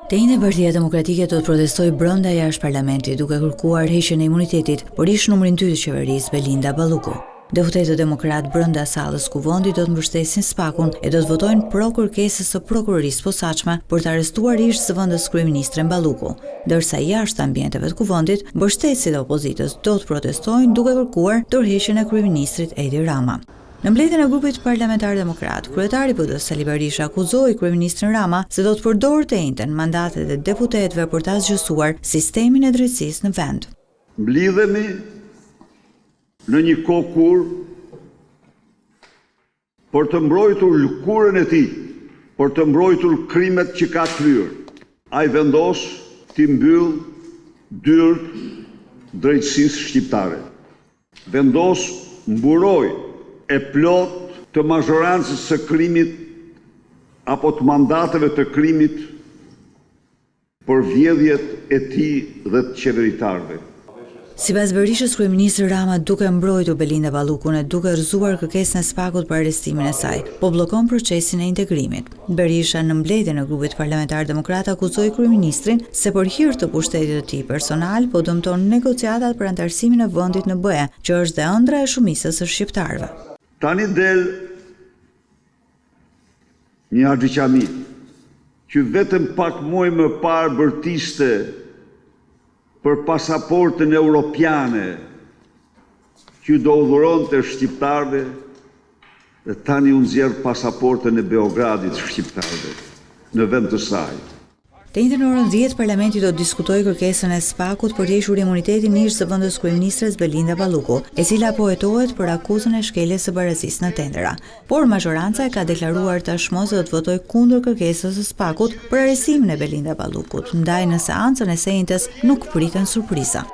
Te njëjtën Partia Demokratike do të protestojë brenda jashtë parlamentit duke kërkuar heqjen e imunitetit për ish numrin 2 të qeverisë Belinda Balluku. Deputetët demokrat brenda sallës kuvendit do të mbështesin SPAK-un e do të votojnë pro kërkesës së prokurorisë posaçme për të arrestuar ish zëvendës kryeministren Balluku, ndërsa jashtë ambienteve të kuvendit, mbështetësit e opozitës do të protestojnë duke kërkuar tërheqjen e kryeministrit Edi Rama. Në mbledhjen e grupit parlamentar demokrat, kryetari i PD-s Sali Berisha akuzoi kryeministrin Rama se do të përdorë të njëjtën mandatet e deputetëve për ta zgjuar sistemin e drejtësisë në vend. Mblidhemi në një kohë kur për të mbrojtur lëkurën e tij, për të mbrojtur krimet që ka kryer, ai vendos t'i mbyll dyert drejtësisë shqiptare. Vendos mburoj e plot të mazhorancës së krimit apo të mandateve të krimit për vjedhjet e tij dhe të qeveritarëve. Sipas Berishës, kryeministri Rama duke mbrojtur Belinda Ballukun e duke rrëzuar kërkesën e SPAK-ut për arrestimin e saj, po bllokon procesin e integrimit. Berisha në mbledhjen e grupit parlamentar demokrat akuzoi kryeministrin se për hir të pushtetit të tij personal po dëmton negociatat për antarësimin e vendit në BE, që është dhe ëndra e shumicës së shqiptarëve. Tani del një Haxhi Qami që vetëm pak muaj më parë bërtiste për pasaportën europiane që do udhëronte shqiptarëve dhe tani u nxjerr pasaportën e Beogradit shqiptarëve në vend të saj. Te njëjtën orën 10 parlamenti do të diskutojë kërkesën e SPAK-ut për të hequr imunitetin e ish zëvendës kryeministres Belinda Balluku, e cila po hetohet për akuzën e shkeljes së barazisë në tendera. Por mazhoranca e ka deklaruar tashmë se do të votojë kundër kërkesës së SPAK-ut për arrestimin e Belinda Ballukut, ndaj në seancën e senjtës nuk priten surpriza.